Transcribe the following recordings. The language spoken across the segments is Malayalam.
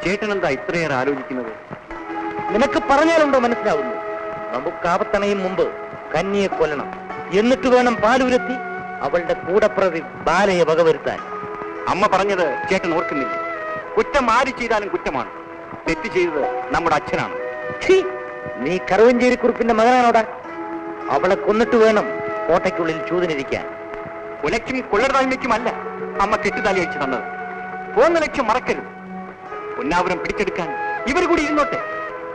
ചേട്ടനെന്താ ഇത്രയേറെ ആലോചിക്കുന്നത്? നിനക്ക് പറഞ്ഞാലുണ്ടോ മനസ്സിലാവുന്നു? നമുക്ക് ആപത്തണയും മുമ്പ് കന്നിയെ കൊല്ലണം, എന്നിട്ട് വേണം പാലുരത്തി അവളുടെ കൂടപ്രതി ബാലയെ വകവരുത്താൻ. അമ്മ പറഞ്ഞത് ചേട്ടൻ ഓർക്കുന്നില്ല. കുറ്റം ആര് ചെയ്താലും കുറ്റമാണ്. തെറ്റ് ചെയ്തത് നമ്മുടെ അച്ഛനാണ്. നീ കറുവഞ്ചേരി കുറുപ്പിന്റെ മകനാണോടാ? അവളെ കൊന്നിട്ട് വേണം കോട്ടയ്ക്കുള്ളിൽ ചൂതിനിരിക്കാൻ. കൊലയ്ക്കും കൊള്ളരുതായ്മയ്ക്കുമല്ല അമ്മ കെട്ടുതാലി അയച്ചു തന്നത്. പോന്ന ലക്ഷ്യം മറക്കരുത്. പൊന്നാപുരം പിടിച്ചെടുക്കാൻ ഇവർ കൂടി ഇരുന്നോട്ടെ,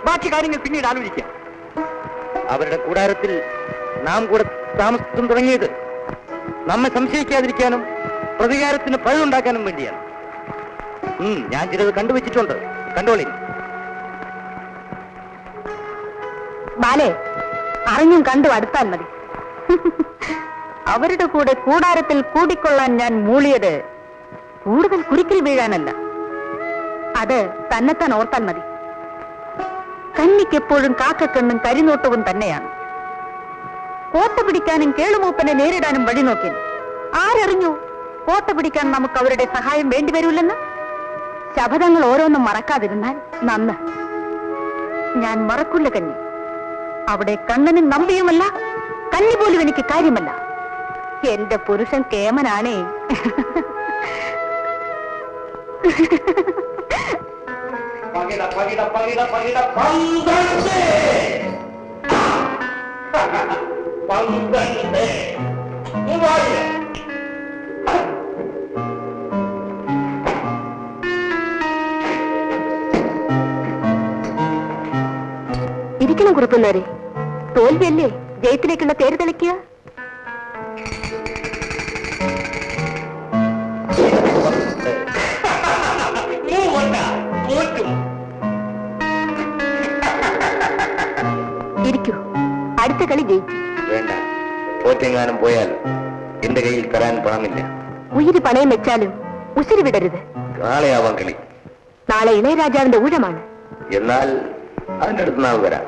ബാക്കി കാര്യങ്ങൾ പിന്നീട് ആലോചിക്കാം. അവരുടെ കൂടാരത്തിൽ നാം കൂടെ താമസം തുടങ്ങിയത് നമ്മെ സംശയിക്കാതിരിക്കാനും പ്രതികാരത്തിന് പഴുതുണ്ടാക്കാനും വേണ്ടിയാണ്. ഞാൻ ചിലത് കണ്ടുവച്ചിട്ടുണ്ട്, കണ്ടോളി. ബാലെ, അറിഞ്ഞും കണ്ടു അടുത്താൽ മതി. അവരുടെ കൂടെ കൂടാരത്തിൽ കൂടിക്കൊള്ളാൻ ഞാൻ മൂളിയത് കൂടുതൽ കുരുക്കിൽ വീഴാനല്ല, അത് തന്നെത്താൻ ഓർത്താൽ മതി. കന്നിക്കെപ്പോഴും കാക്കക്കണ്ണും കരിനോട്ടവും തന്നെയാണ്. കോട്ട പിടിക്കാനും കേളുമൂപ്പനെ നേരിടാനും വഴി നോക്കി. ആരറിഞ്ഞു കോട്ട പിടിക്കാൻ നമുക്ക് അവരുടെ സഹായം വേണ്ടിവരൂല്ലെന്ന്? ശപഥങ്ങൾ ഓരോന്നും മറക്കാതിരുന്നാൽ നന്ന്. ഞാൻ മറക്കില്ല കന്നി. അവിടെ കണ്ണനും നമ്പിയുമല്ല, കന്നി പോലും എനിക്ക് കാര്യമല്ല. എന്റെ പുരുഷൻ കേമനാണേ. ഇരിക്കണം കുറിപ്പുന്നവരെ. തോൽവിയല്ലേ ജയത്തിലേക്കുള്ള തേര് തെളിക്കുക. ഇരിക്കൂ, അടുത്ത കളി ജയിച്ചു. വേണ്ട, തോറ്റെങ്ങാനും പോയാൽ എന്റെ കയ്യിൽ തരാൻ പണമില്ല. ഉയിര് പണയം വെച്ചാലും ഉസിരി വിടരുത്. നാളെയാവാം കളി. നാളെ ഇളയരാജാവിന്റെ ഊഴമാണ്. എന്നാൽ അതിന്റെ അടുത്ത് നാൾ വരാം.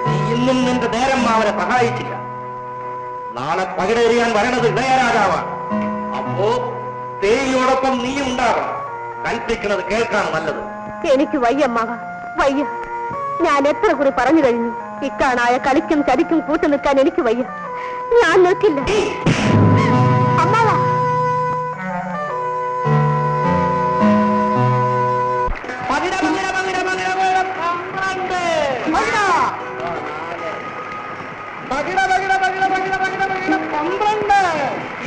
നീ ഇന്നും നിന്റെ നേരം അവരെ സഹായിച്ചില്ല. നാളെ പകിടേറിയാൻ വരണത് ഇളയരാജാവാണ്. അപ്പോ തേയിയോടൊപ്പം നീ ഉണ്ടാകണം. കൽപ്പിക്കുന്നത് കേൾക്കാണ് നല്ലത്. എനിക്ക് വയ്യമ്മാവ, വയ്യ. ഞാൻ എത്ര കുറി പറഞ്ഞു കഴിഞ്ഞു. ഇക്കാണായ കളിക്കും ചതിക്കും കൂട്ടു നിൽക്കാൻ എനിക്ക് വയ്യ. ഞാൻ നിൽക്കില്ല. അമ്മാവ,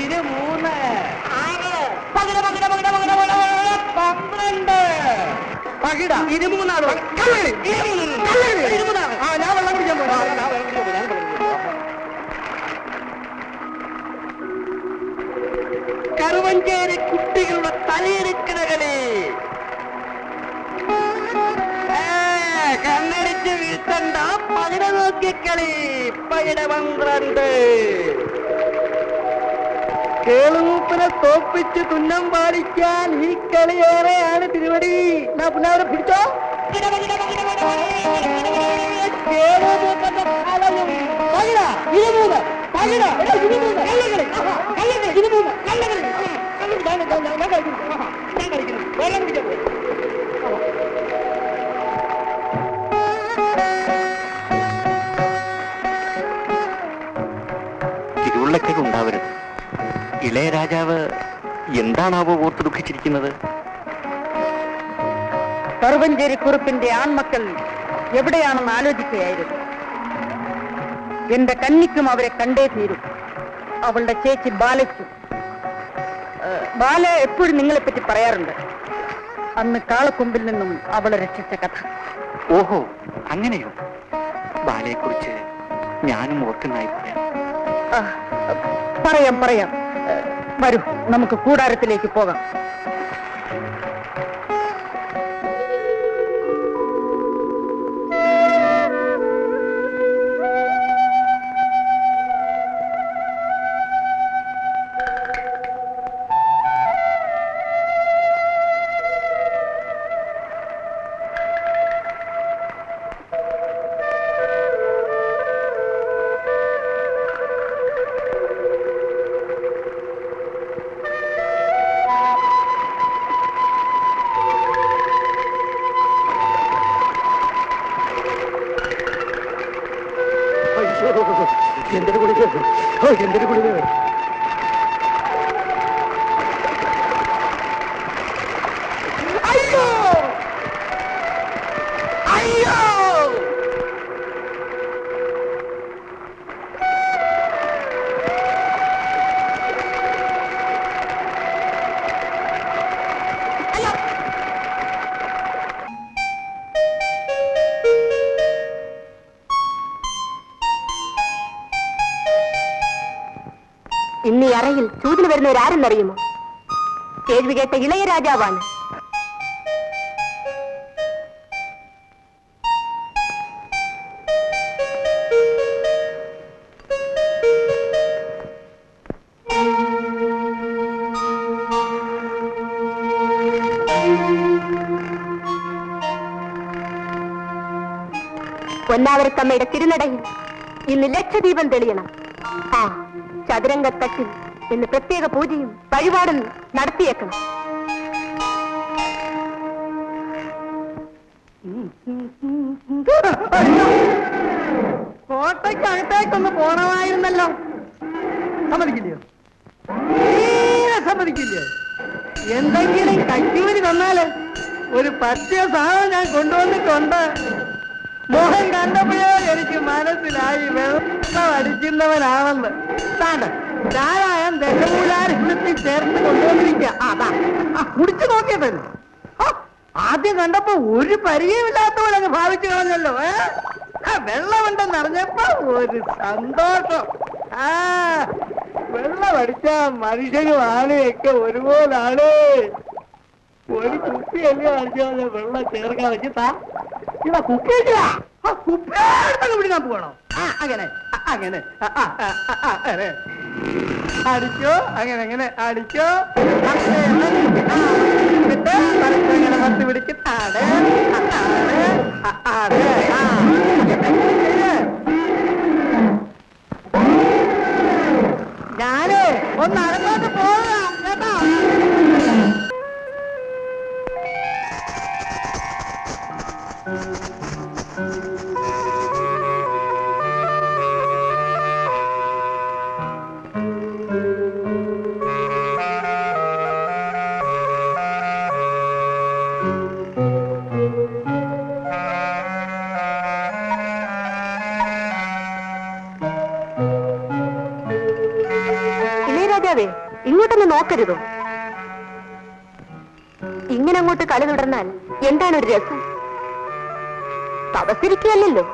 ഇത് 3 പകിട 23 ഞാൻ വെള്ളം കുടിക്കാൻ പോകും. കറുവഞ്ചേരി കുട്ടികളുടെ തലയെടുക്കണ കളി. കണ്ണടിച്ച് വീഴ്ത്തണ്ട, പകിട നോക്കിക്കളി. പകിട 12. കേളുമൂപ്പിനെ തോപ്പിച്ച് തുന്നം പാലിക്കാൻ ഈ കളിയേറെയാണ് തിരുവടി. പുന്നാവരെ പിടിച്ചോ. കേളുമൂപ്പന്റെ ഫലവും പകിട 23. പകിട 23. കള്ളകളി 23. കള്ളകളി ഞാൻ കളിക്കുന്നു. വെള്ളം പിടിക്കാൻ പോയി. തിരുവുള്ളക്കേടുണ്ടാവരുത്. ഇളയരാജാവ് എന്താണാവോ ഓർത്ത് ദുഃഖിച്ചിരിക്കുന്നത്? കറുവഞ്ചേരി കുറുപ്പിന്റെ ആൺമക്കൾ എവിടെയാണെന്ന് ആലോചിക്കുകയായിരുന്നു. എന്റെ കന്നിക്കും അവരെ കണ്ടേ തീരും. അവളുടെ ചേച്ചി ബാലയ്ക്കും. ബാല എപ്പോഴും നിങ്ങളെപ്പറ്റി പറയാറുണ്ട്. അന്ന് കാളക്കൊമ്പിൽ നിന്നും അവളെ രക്ഷിച്ച കഥ. ഓഹോ, അങ്ങനെയോ? ബാലയെക്കുറിച്ച് ഞാനും ഓർക്കുന്നായി പറയാം. പറയാം. വരൂ, നമുക്ക് കൂടാരത്തിലേക്ക് പോകാം. എന്തൊരു കുളിക്ക് എന്തൊരു കുളിക്ക് അയ്യോ അയ്യോ ഇന്ന് ഈ അറയിൽ ചൂതിന് വരുന്നവരാരെന്നറിയുമോ? കേൾവി കേട്ട ഇളയ രാജാവാണ്. പൊന്നാവരത്തമ്മയുടെ തിരുനടയിൽ ഇന്ന് ലക്ഷദീപം തെളിയണം. ആ ചതുരംഗത്തട്ടിൽ ഇന്ന് പ്രത്യേക പൂജയും വഴിപാടും നടത്തിയേക്കണം. കോട്ടയ്ക്കകത്തേക്കൊന്ന് പോണമായിരുന്നല്ലോ. സമ്മതിക്കില്ലയോ? സമ്മതിക്കില്ലയോ? എന്തെങ്കിലും കച്ചൂരി തന്നാല് ഒരു പറ്റിയ സാധനം ഞാൻ കൊണ്ടുവന്നിട്ടുണ്ട്. മോഹൻ കണ്ടപ്പോഴേ എനിക്ക് മനസ്സിലായി വെള്ളം അടിക്കുന്നവനാണെന്ന്. താണ്ട ചാരായം ദശമൂലാരിത്തിൽ ചേർത്ത് കൊണ്ടുവന്നിരിക്കുക. അതാ കുടിച്ചു നോക്കിയതല്ലോ. ആദ്യം കണ്ടപ്പോ ഒരു പരിചയമില്ലാത്തവരങ്ങ് ഭാവിച്ചു കളഞ്ഞല്ലോ. വെള്ളമുണ്ടെന്ന് അറിഞ്ഞപ്പോ ഒരു സന്തോഷം. വെള്ളം അടിച്ച മനുഷ്യനും ആനയൊക്കെ ഒരുപോലാണ്. ഒരു കുപ്പിയല്ലേ അടിച്ചാൽ വെള്ളം ചേർക്കാൻ വെച്ചിട്ടാ ഇതാ കുപ്പി കുപ്പിയെടുത്തൊക്കെ പിടിക്കാൻ പോകണോ? അങ്ങനെ അങ്ങനെ അടിച്ചോ, അങ്ങനെ അങ്ങനെ അടിച്ചോ. അങ്ങനെ പത്ത് പിടിച്ചിട്ടാണ് ഞാന് ഒന്ന് അകത്തോട്ട് പോകാം കേട്ടോ. ഇങ്ങോട്ടൊന്ന് നോക്കരുതോ? ഇങ്ങനെ അങ്ങോട്ട് കളി തുടർന്നാൽ എന്താണ് ഒരു രസം? തപസ്സിരിക്കുകയല്ലോ.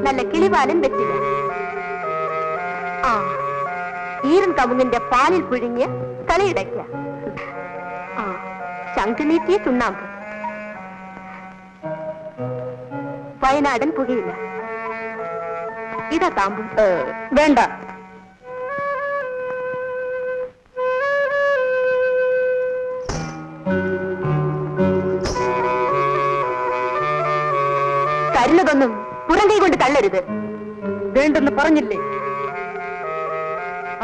നല്ല കിളിപാലൻ വെച്ചില്ല. ആ ഈരൻ കമുങ്ങിന്റെ പാലിൽ പുഴുങ്ങിയ കളിയിടയ്ക്ക. ആ ശംഖുനീറ്റിയ ചുണ്ണാമ്പ്. വയനാടൻ പുകയില്ല. ഇതാ താമ്പു. വേണ്ട. കരുന്നതൊന്നും പുറങ്കൈ കൊണ്ട് തള്ളരുത്. വേണ്ടെന്ന് പറഞ്ഞില്ലേ?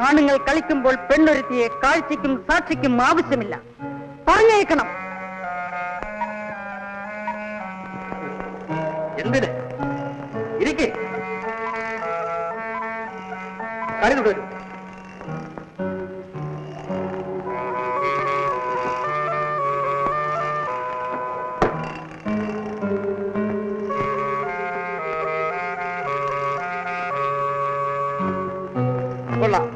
ആണുങ്ങൾ കളിക്കുമ്പോൾ പെണ്ണൊരുത്തിയെ കാഴ്ചയ്ക്കും സാക്ഷിക്കും ആവശ്യമില്ല. പറഞ്ഞേക്കണം. എന്തിന് ഇരിക്കേ കളി തുടരും. കൊള്ളാം.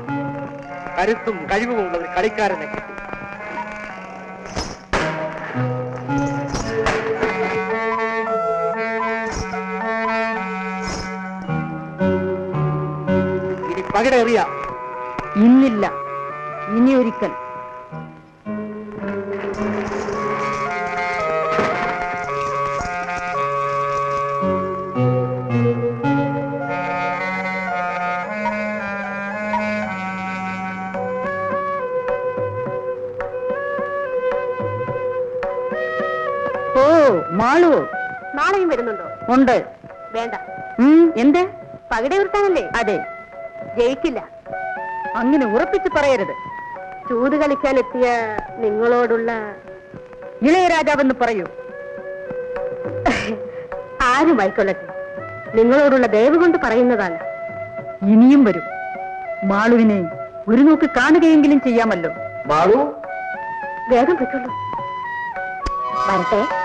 കരുത്തും കഴിവുമുള്ള ഒരു കളിക്കാരനെ കിട്ടി. ഇനി പകിടേറിയ ഇന്നില്ല, ഇനി ഒരിക്കൽ. നാളെയും വരുന്നുണ്ടോ? ഉണ്ട്. വേണ്ട. എന്ത്? പകിട ഉയർത്താനല്ലേ? അതെ. ജയിക്കില്ല. അങ്ങനെ ഉറപ്പിച്ച് പറയരുത്. ചൂത് കളിക്കാൻ എത്തിയ നിങ്ങളോടുള്ള ഇളയരാജാവെന്ന് പറയൂ. ആരുമായിക്കൊള്ളട്ടെ, നിങ്ങളോടുള്ള ദയവ് കൊണ്ട് പറയുന്നതാണ്. ഇനിയും വരും. മാളുവിനെ ഒരു നോക്ക് കാണുകയെങ്കിലും ചെയ്യാമല്ലോ. മാളു, വേഗം പറ്റുള്ളൂ. വരട്ടെ.